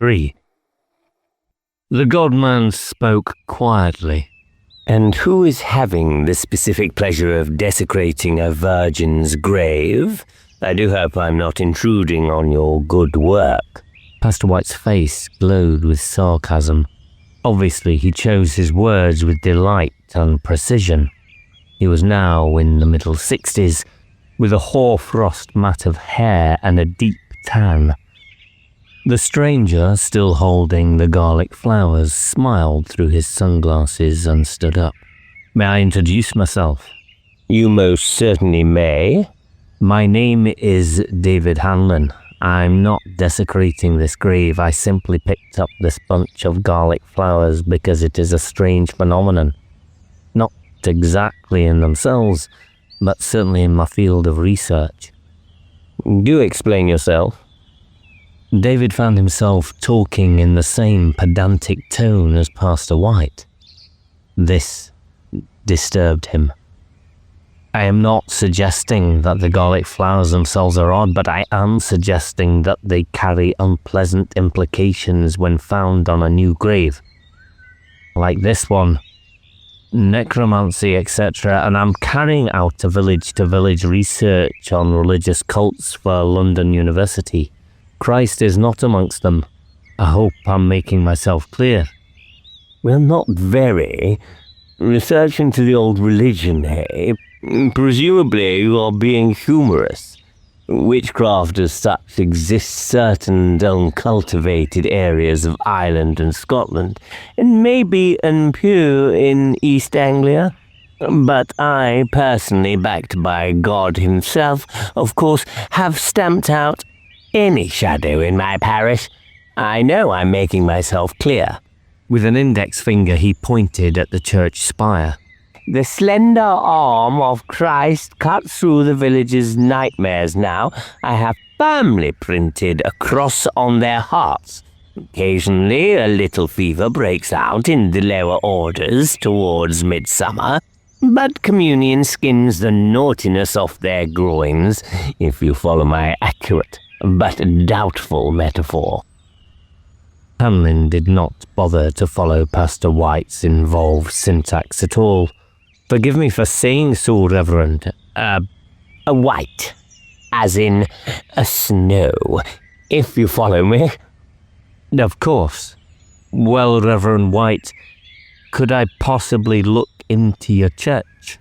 agree. The God-man spoke quietly. And who is having the specific pleasure of desecrating a virgin's grave? I do hope I'm not intruding on your good work. Pastor White's face glowed with sarcasm. Obviously, he chose his words with delight and precision. He was now in the middle 60s, with a hoarfrost mat of hair and a deep tan. The stranger, still holding the garlic flowers, smiled through his sunglasses and stood up. May I introduce myself? You most certainly may. My name is David Hanlin. I'm not desecrating this grave. I simply picked up this bunch of garlic flowers because it is a strange phenomenon. Not exactly in themselves, but certainly in my field of research. Do explain yourself. David found himself talking in the same pedantic tone as Pastor White. This disturbed him. I am not suggesting that the garlic flowers themselves are odd, but I am suggesting that they carry unpleasant implications when found on a new grave. Like this one. Necromancy, etc., and I'm carrying out a village-to-village research on religious cults for London University. Christ is not amongst them. I hope I'm making myself clear. Well, not very. Research into the old religion, hey? Presumably you are being humorous. Witchcraft as such exists certain uncultivated areas of Ireland and Scotland, and maybe impure in East Anglia. But I, personally backed by God himself, of course, have stamped out any shadow in my parish. I know I'm making myself clear. With an index finger he pointed at the church spire. The slender arm of Christ cuts through the village's nightmares now. I have firmly printed a cross on their hearts. Occasionally a little fever breaks out in the lower orders towards midsummer, but communion skins the naughtiness off their groins, if you follow my accurate but doubtful metaphor. Hanlin did not bother to follow Pastor White's involved syntax at all. Forgive me for saying so, Reverend. A white, as in a snow, if you follow me. Of course. Well, Reverend White, could I possibly look into your church?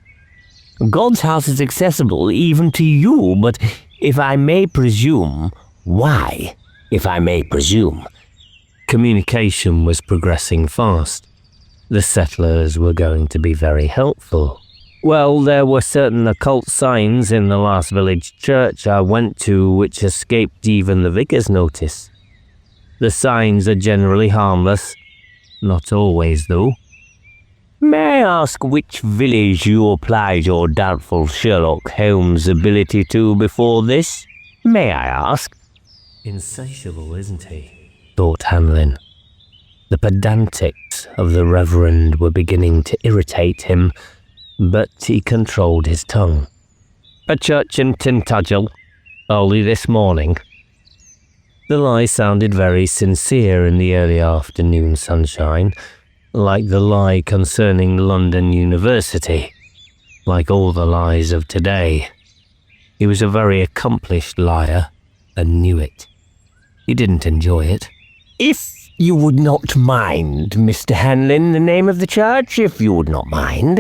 God's house is accessible even to you, but if I may presume, why, if I may presume? Communication was progressing fast. The settlers were going to be very helpful. Well, there were certain occult signs in the last village church I went to which escaped even the vicar's notice. The signs are generally harmless. Not always, though. May I ask which village you applied your doubtful Sherlock Holmes ability to before this? May I ask? Insatiable, isn't he? Thought Hanlin. The pedantics of the Reverend were beginning to irritate him, but he controlled his tongue. A church in Tintagel, early this morning. The lie sounded very sincere in the early afternoon sunshine, like the lie concerning London University, like all the lies of today. He was a very accomplished liar, and knew it. He didn't enjoy it. If you would not mind, Mr. Hanlin, the name of the church, if you would not mind.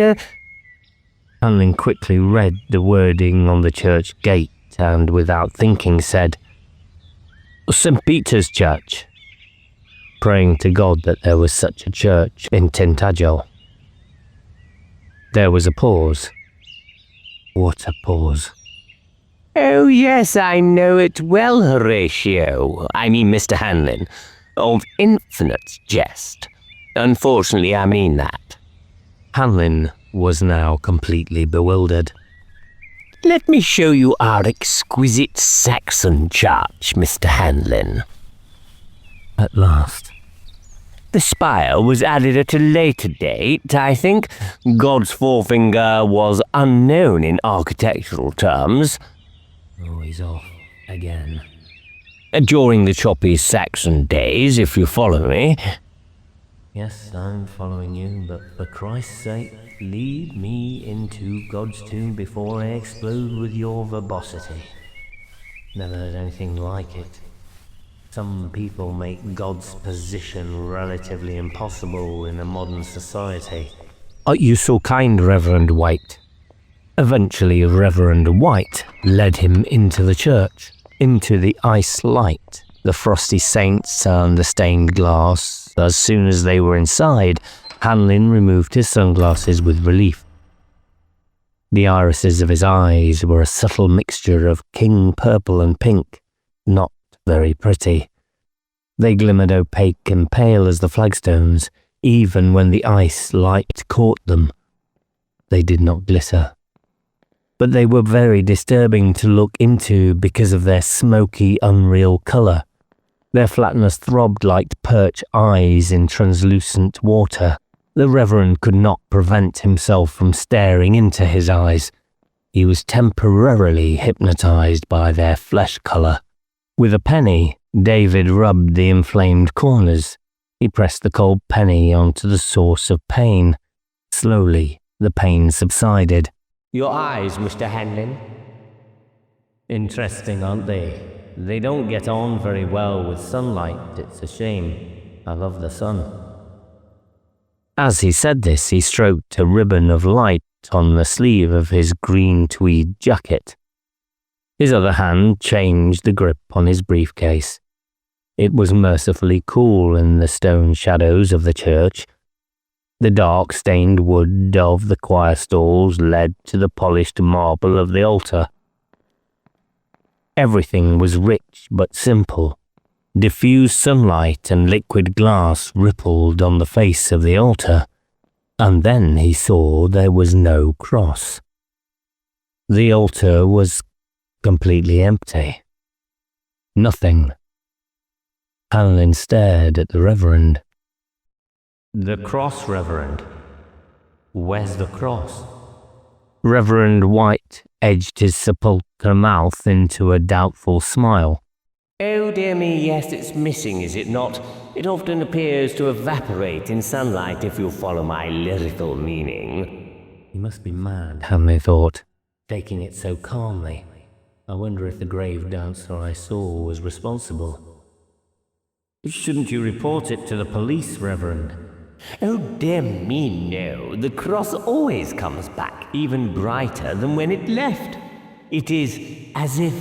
Hanlin quickly read the wording on the church gate and, without thinking, said, St. Peter's Church, praying to God that there was such a church in Tintagel. There was a pause. What a pause. Oh, yes, I know it well, Horatio. I mean, Mr. Hanlin. Of infinite jest. Unfortunately, I mean that. Hanlin was now completely bewildered. Let me show you our exquisite Saxon church, Mr. Hanlin. At last. The spire was added at a later date, I think. God's forefinger was unknown in architectural terms. Oh, he's off again. During the choppy Saxon days, if you follow me. Yes, I'm following you, but for Christ's sake, lead me into God's tomb before I explode with your verbosity. Never heard anything like it. Some people make God's position relatively impossible in a modern society. Are you so kind, Reverend White? Eventually, Reverend White led him into the church, into the ice light, the frosty saints and the stained glass. As soon as they were inside, Hanlin removed his sunglasses with relief. The irises of his eyes were a subtle mixture of king purple and pink, not very pretty. They glimmered opaque and pale as the flagstones, even when the ice light caught them. They did not glitter. But they were very disturbing to look into because of their smoky, unreal colour. Their flatness throbbed like perch eyes in translucent water. The Reverend could not prevent himself from staring into his eyes. He was temporarily hypnotized by their flesh colour. With a penny, David rubbed the inflamed corners. He pressed the cold penny onto the source of pain. Slowly, the pain subsided. Your eyes, Mr. Hanlin. Interesting, aren't they? They don't get on very well with sunlight. It's a shame. I love the sun. As he said this, he stroked a ribbon of light on the sleeve of his green tweed jacket. His other hand changed the grip on his briefcase. It was mercifully cool in the stone shadows of the church. The dark stained wood of the choir stalls led to the polished marble of the altar. Everything was rich but simple. Diffused sunlight and liquid glass rippled on the face of the altar, and then he saw there was no cross. The altar was completely empty. Nothing. Hanlin stared at the Reverend. The cross, Reverend. Where's the cross? Reverend White edged his sepulchral mouth into a doubtful smile. Oh dear me, yes, it's missing, is it not? It often appears to evaporate in sunlight, if you follow my lyrical meaning. He must be mad, Hanlin thought, taking it so calmly. I wonder if the grave dancer I saw was responsible. Shouldn't you report it to the police, Reverend? Oh dear me, no. The cross always comes back, even brighter than when it left. It is as if,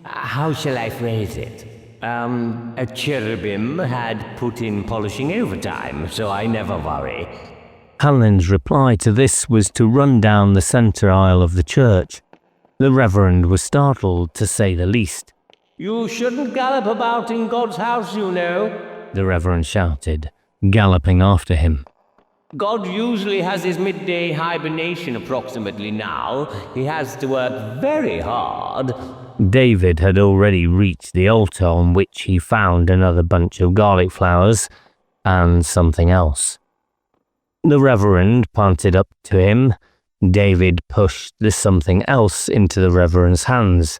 how shall I phrase it? A cherubim had put in polishing overtime, so I never worry. Hanlin's reply to this was to run down the centre aisle of the church. The Reverend was startled, to say the least. You shouldn't gallop about in God's house, you know, the Reverend shouted, galloping after him. God usually has his midday hibernation approximately now. He has to work very hard. David had already reached the altar, on which he found another bunch of garlic flowers and something else. The Reverend pointed up to him. David pushed the something else into the Reverend's hands.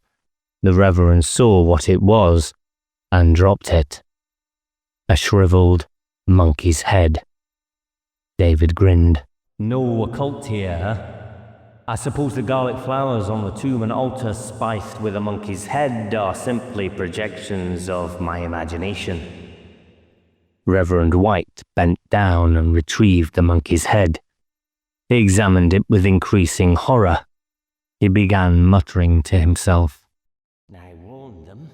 The Reverend saw what it was and dropped it. A shriveled monkey's head. David grinned. No occult here. I suppose the garlic flowers on the tomb and altar spiced with a monkey's head are simply projections of my imagination. Reverend White bent down and retrieved the monkey's head. He examined it with increasing horror. He began muttering to himself. I warned them.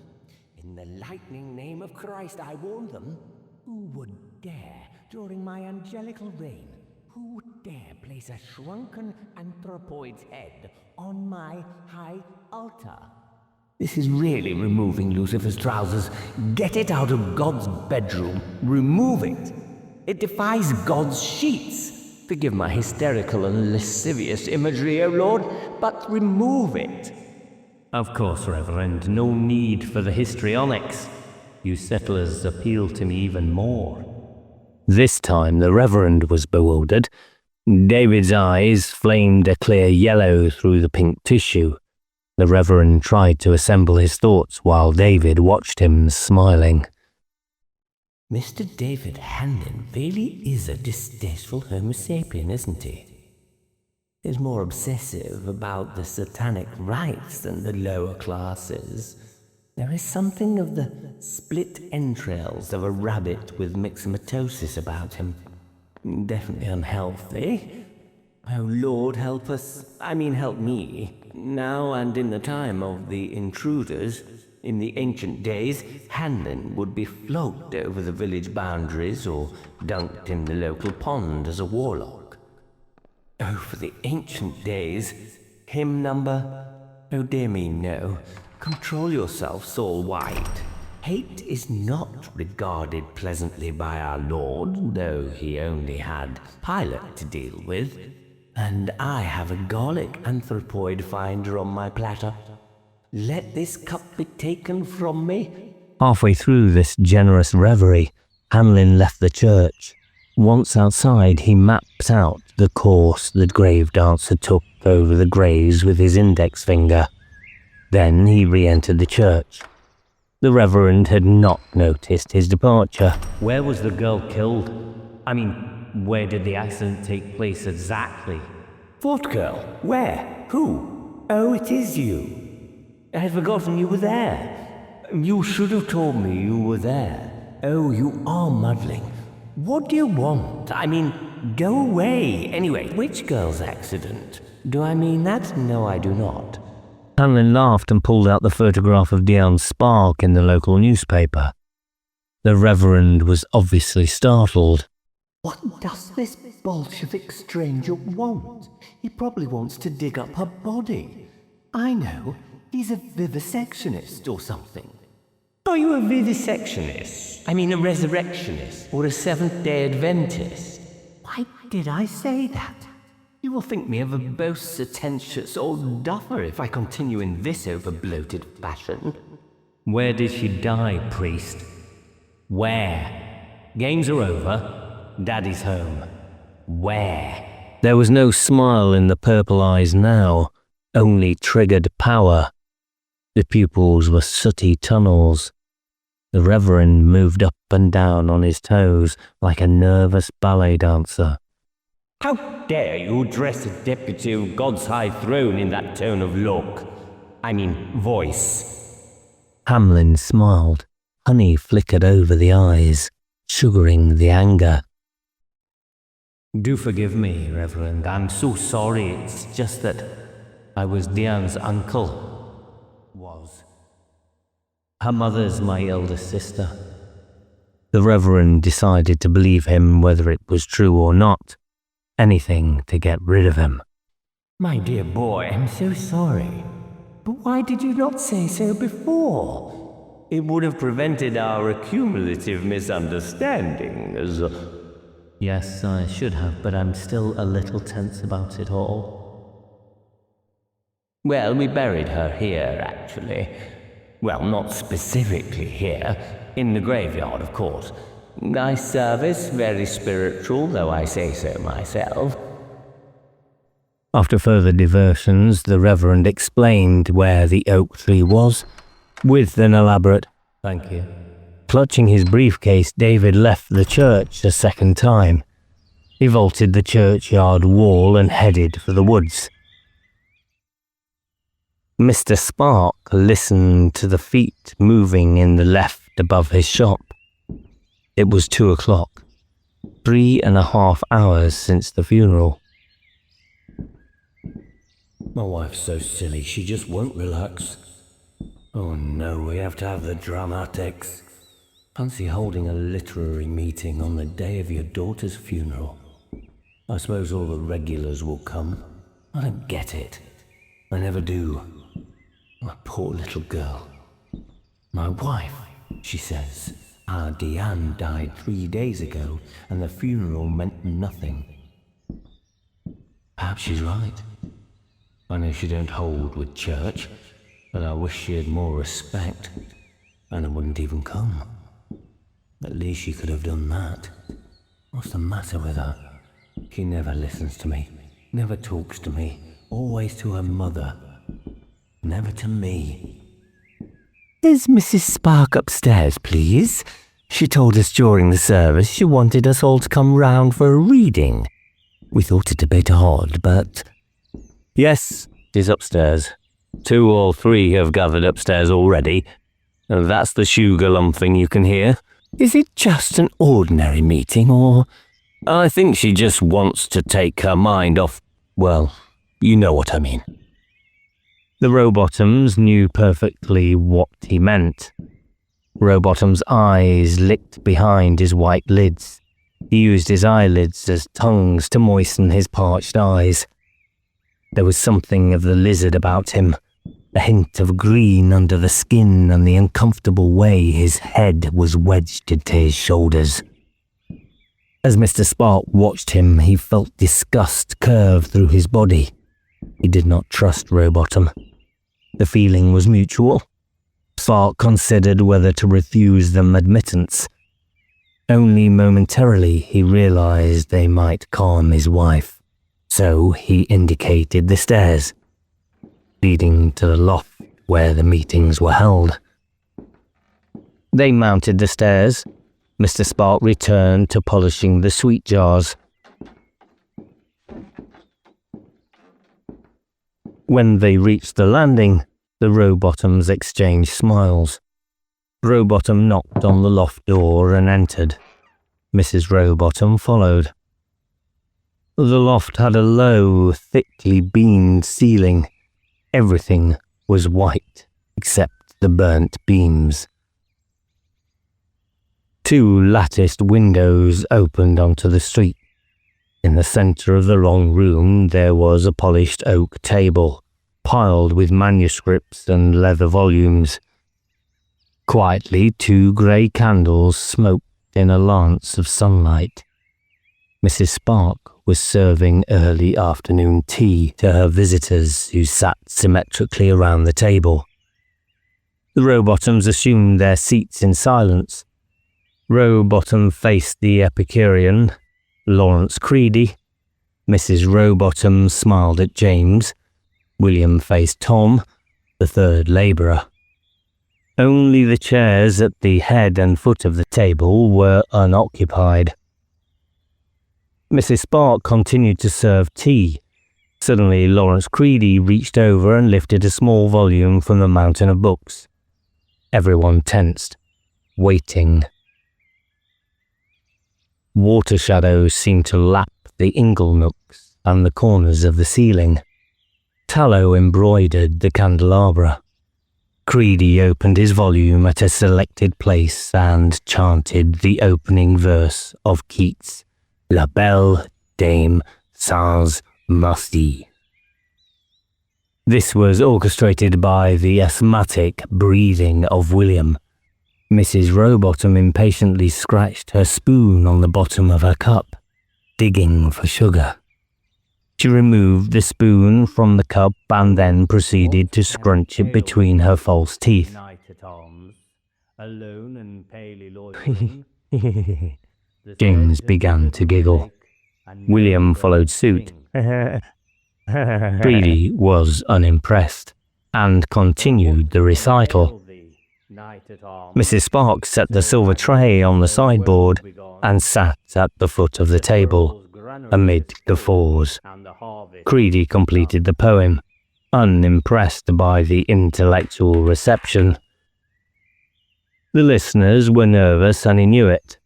In the lightning name of Christ, I warned them. Who would dare, during my angelical reign, who would dare place a shrunken anthropoid's head on my high altar? This is really removing Lucifer's trousers. Get it out of God's bedroom. Remove it. It defies God's sheets. Forgive my hysterical and lascivious imagery, O Lord, but remove it. Of course, Reverend, no need for the histrionics. You settlers appeal to me even more. This time the Reverend was bewildered. David's eyes flamed a clear yellow through the pink tissue. The Reverend tried to assemble his thoughts while David watched him, smiling. Mr. David Hanlin really is a distasteful Homo sapien, isn't he? He's more obsessive about the satanic rites than the lower classes. There is something of the split entrails of a rabbit with myxomatosis about him. Definitely unhealthy. Oh, Lord, help us. I mean, help me. Now and in the time of the intruders, in the ancient days, Hanlin would be flogged over the village boundaries or dunked in the local pond as a warlock. Oh, for the ancient days. Hymn number? Oh, dear me, no. Control yourself, Saul White. Hate is not regarded pleasantly by our Lord, though he only had Pilate to deal with. And I have a garlic anthropoid finder on my platter. Let this cup be taken from me. Halfway through this generous reverie, Hanlin left the church. Once outside, he mapped out the course the grave dancer took over the graves with his index finger. Then he re-entered the church. The Reverend had not noticed his departure. Where was the girl killed? I mean, where did the accident take place exactly? What girl? Where? Who? Oh, it is you. I had forgotten you were there. You should have told me you were there. Oh, you are muddling. What do you want? I mean, go away. Anyway, which girl's accident? Do I mean that? No, I do not. Hanlin laughed and pulled out the photograph of Diane Spark in the local newspaper. The Reverend was obviously startled. What does this Bolshevik stranger want? He probably wants to dig up her body. I know. He's a vivisectionist or something. Are you a vivisectionist? I mean a resurrectionist or a Seventh-day Adventist? Why did I say that? You will think me of a boast pretentious old duffer if I continue in this over-bloated fashion. Where did she die, priest? Where? Games are over. Daddy's home. Where? There was no smile in the purple eyes now, only triggered power. The pupils were sooty tunnels. The Reverend moved up and down on his toes like a nervous ballet dancer. How dare you address a deputy of God's high throne in that tone of voice? Hanlin smiled. Honey flickered over the eyes, sugaring the anger. Do forgive me, Reverend. I'm so sorry. It's just that I was Diane's uncle. Her mother's my eldest sister. The Reverend decided to believe him whether it was true or not. Anything to get rid of him. My dear boy, I'm so sorry. But why did you not say so before? It would have prevented our accumulative misunderstandings. Yes, I should have, but I'm still a little tense about it all. Well, we buried her here, actually. Well, not specifically here. In the graveyard, of course. Nice service, very spiritual, though I say so myself. After further diversions, the Reverend explained where the oak tree was, with an elaborate "thank you." Clutching his briefcase, David left the church a second time. He vaulted the churchyard wall and headed for the woods. Mr. Spark listened to the feet moving in the left above his shop. It was 2 o'clock, 3.5 hours since the funeral. My wife's so silly, she just won't relax. Oh no, we have to have the dramatics. Fancy holding a literary meeting on the day of your daughter's funeral. I suppose all the regulars will come. I don't get it. I never do. My poor little girl. My wife, she says. Our Diane died 3 days ago, and the funeral meant nothing. Perhaps she's right. I know she don't hold with church, but I wish she had more respect, and I wouldn't even come. At least she could have done that. What's the matter with her? She never listens to me, never talks to me, always to her mother. Never to me. Is Mrs. Spark upstairs, please? She told us during the service she wanted us all to come round for a reading. We thought it a bit odd, but... Yes, she's upstairs. 2 or 3 have gathered upstairs already. That's the sugar lumping you can hear. Is it just an ordinary meeting, or... I think she just wants to take her mind off... Well, you know what I mean. The Rowbottoms knew perfectly what he meant. Rowbottom's eyes licked behind his white lids. He used his eyelids as tongues to moisten his parched eyes. There was something of the lizard about him, a hint of green under the skin and the uncomfortable way his head was wedged into his shoulders. As Mr. Spark watched him, he felt disgust curve through his body. He did not trust Rowbottom. The feeling was mutual. Spark considered whether to refuse them admittance. Only momentarily he realized they might calm his wife, so he indicated the stairs, leading to the loft where the meetings were held. They mounted the stairs. Mr. Spark returned to polishing the sweet jars. When they reached the landing, the Rowbottoms exchanged smiles. Rowbottom knocked on the loft door and entered. Mrs. Rowbottom followed. The loft had a low, thickly beamed ceiling. Everything was white except the burnt beams. 2 latticed windows opened onto the street. In the centre of the long room there was a polished oak table, piled with manuscripts and leather volumes. Quietly, 2 grey candles smoked in a lance of sunlight. Mrs. Spark was serving early afternoon tea to her visitors who sat symmetrically around the table. The Rowbottoms assumed their seats in silence. Rowbottom faced the Epicurean, Lawrence Creedy. Mrs. Rowbottom smiled at James. William faced Tom, the 3rd labourer. Only the chairs at the head and foot of the table were unoccupied. Mrs. Spark continued to serve tea. Suddenly Lawrence Creedy reached over and lifted a small volume from the mountain of books. Everyone tensed, waiting. Water shadows seemed to lap the ingle nooks and the corners of the ceiling. Tallow embroidered the candelabra. Creedy opened his volume at a selected place and chanted the opening verse of Keats' La Belle Dame sans Merci. This was orchestrated by the asthmatic breathing of William. Mrs. Rowbottom impatiently scratched her spoon on the bottom of her cup, digging for sugar. She removed the spoon from the cup and then proceeded to scrunch it between her false teeth. James began to giggle. William followed suit. Creedy was unimpressed and continued the recital. Mrs. Spark set the silver tray on the sideboard and sat at the foot of the table, amid guffaws. Creedy completed the poem, unimpressed by the intellectual reception. The listeners were nervous and he knew it.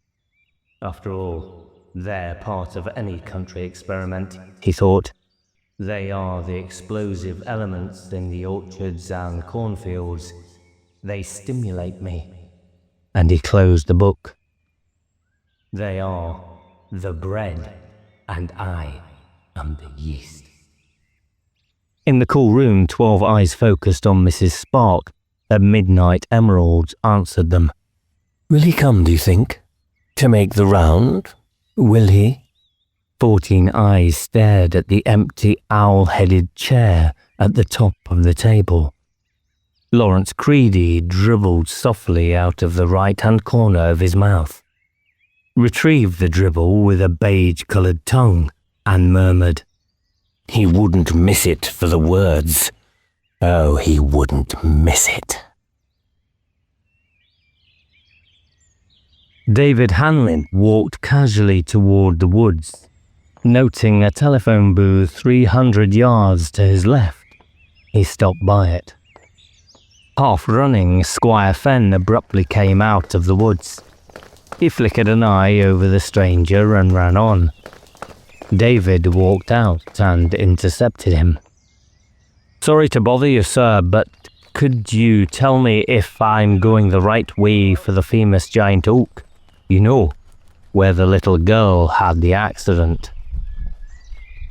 After all, they're part of any country experiment, he thought. They are the explosive elements in the orchards and cornfields. They stimulate me. And he closed the book. They are the bread, and I am the yeast. In the cool room, 12 eyes focused on Mrs. Spark. A midnight emerald answered them. Will he come, do you think? To make the round? Will he? 14 eyes stared at the empty owl-headed chair at the top of the table. Lawrence Creedy dribbled softly out of the right-hand corner of his mouth, retrieved the dribble with a beige-coloured tongue, and murmured, "He wouldn't miss it for the words." Oh, he wouldn't miss it. David Hanlin walked casually toward the woods, noting a telephone booth 300 yards to his left. He stopped by it. Half running, Squire Fenn abruptly came out of the woods. He flickered an eye over the stranger and ran on. David walked out and intercepted him. "Sorry to bother you, sir, but could you tell me if I'm going the right way for the famous giant oak? You know, where the little girl had the accident."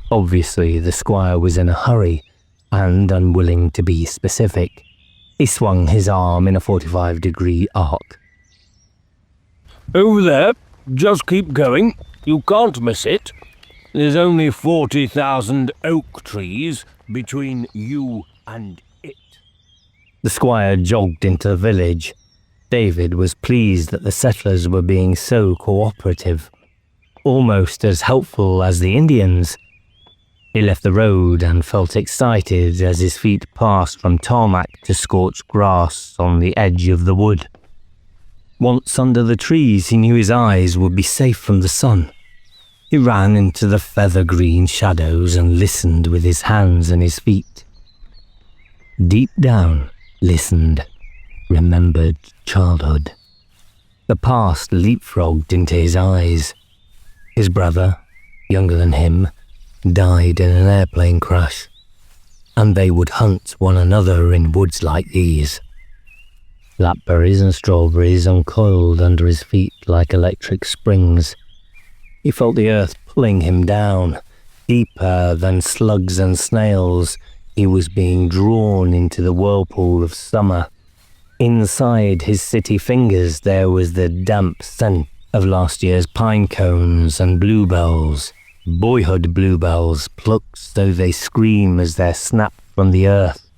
Obviously, the squire was in a hurry and unwilling to be specific. He swung his arm in a 45-degree arc. Over there. Just keep going. You can't miss it. There's only 40,000 oak trees between you and it. The squire jogged into the village. David was pleased that the settlers were being so cooperative, almost as helpful as the Indians. He left the road and felt excited as his feet passed from tarmac to scorched grass on the edge of the wood. Once under the trees, he knew his eyes would be safe from the sun. He ran into the feather-green shadows and listened with his hands and his feet. Deep down, listened, remembered childhood. The past leapfrogged into his eyes. His brother, younger than him, died in an airplane crash, and they would hunt one another in woods like these. Blackberries and strawberries uncoiled under his feet like electric springs. He felt the earth pulling him down. Deeper than slugs and snails, he was being drawn into the whirlpool of summer. Inside his city fingers there was the damp scent of last year's pine cones and bluebells. Boyhood bluebells plucked so they scream as they're snapped from the earth.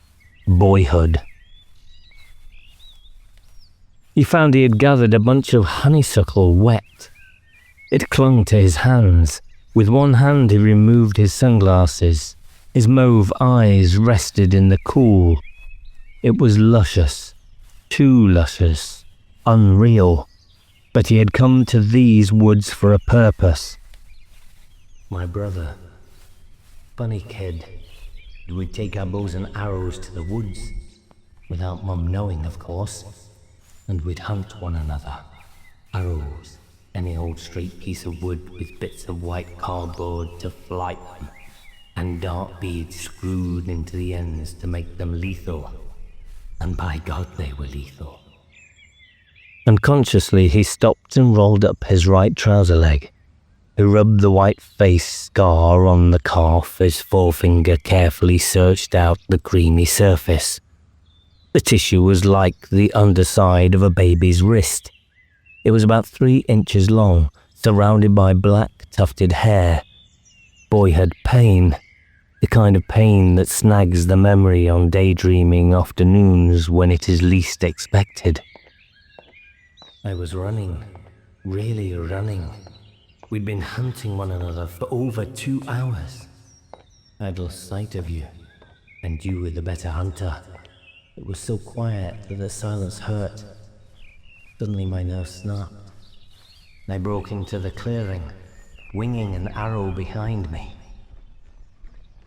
Boyhood. He found he had gathered a bunch of honeysuckle wet. It clung to his hands. With one hand he removed his sunglasses. His mauve eyes rested in the cool. It was luscious, too luscious, unreal. But he had come to these woods for a purpose. My brother, funny kid, we'd take our bows and arrows to the woods, without Mum knowing, of course, and we'd hunt one another. Arrows, any old straight piece of wood with bits of white cardboard to flight them, and dart beads screwed into the ends to make them lethal. And by God, they were lethal. Unconsciously, he stopped and rolled up his right trouser leg. He rubbed the white face scar on the calf, his forefinger carefully searched out the creamy surface. The tissue was like the underside of a baby's wrist. It was about 3 inches long, surrounded by black tufted hair. Boyhood pain, the kind of pain that snags the memory on daydreaming afternoons when it is least expected. I was running, really running. We'd been hunting one another for over 2 hours. I'd lost sight of you, and you were the better hunter. It was so quiet that the silence hurt. Suddenly my nerves snapped. I broke into the clearing, winging an arrow behind me.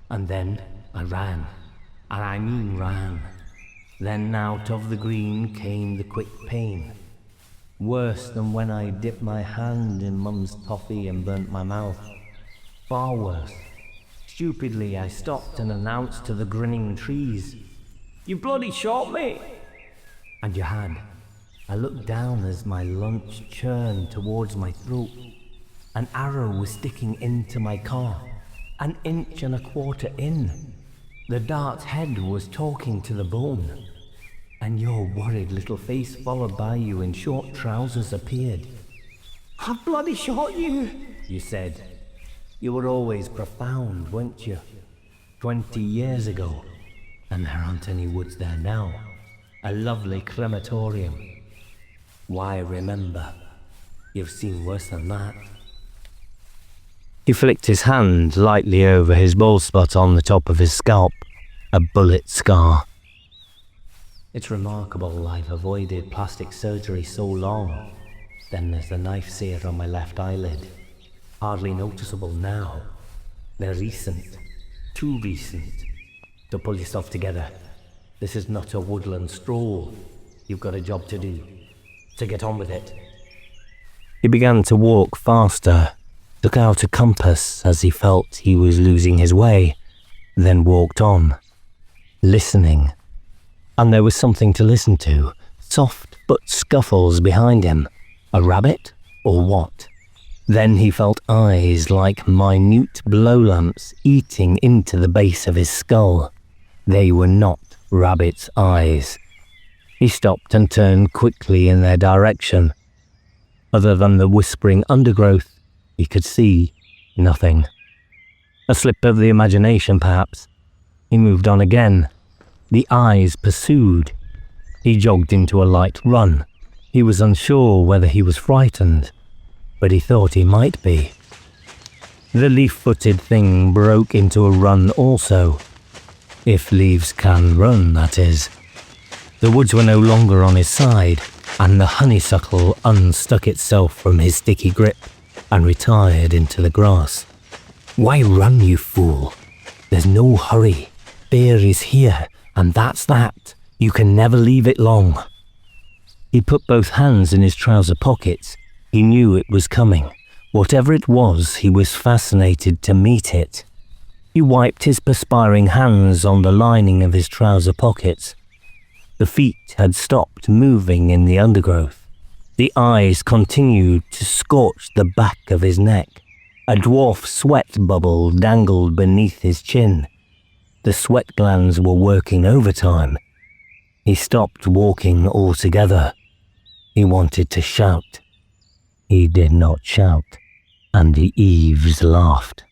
And then I ran, and I mean ran. Then out of the green came the quick pain. Worse than when I dipped my hand in Mum's toffee and burnt my mouth. Far worse. Stupidly, I stopped and announced to the grinning trees, "You bloody shot me!" And you had. I looked down as my lunch churned towards my throat. An arrow was sticking into my calf, 1.25 inches in. The dart's head was talking to the bone. And your worried little face followed by you in short trousers appeared. "I bloody shot you," you said. You were always profound, weren't you? 20 years ago. And there aren't any woods there now. A lovely crematorium. Why remember? You've seen worse than that. He flicked his hand lightly over his bald spot on the top of his scalp. A bullet scar. It's remarkable I've avoided plastic surgery so long. Then there's the knife sear on my left eyelid. Hardly noticeable now. They're recent. Too recent. So pull yourself together. This is not a woodland stroll. You've got a job to do. So get on with it. He began to walk faster, took out a compass as he felt he was losing his way, then walked on, listening. And there was something to listen to, soft but scuffles behind him. A rabbit or what? Then he felt eyes like minute blow lamps eating into the base of his skull. They were not rabbit's eyes. He stopped and turned quickly in their direction. Other than the whispering undergrowth, he could see nothing. A slip of the imagination, perhaps. He moved on again. The eyes pursued. He jogged into a light run. He was unsure whether he was frightened, but he thought he might be. The leaf-footed thing broke into a run also. If leaves can run, that is. The woods were no longer on his side, and the honeysuckle unstuck itself from his sticky grip and retired into the grass. Why run, you fool? There's no hurry. Fear is here, and that's that. You can never leave it long. He put both hands in his trouser pockets. He knew it was coming. Whatever it was, he was fascinated to meet it. He wiped his perspiring hands on the lining of his trouser pockets. The feet had stopped moving in the undergrowth. The eyes continued to scorch the back of his neck. A dwarf sweat bubble dangled beneath his chin. The sweat glands were working overtime. He stopped walking altogether. He wanted to shout. He did not shout, and the eaves laughed.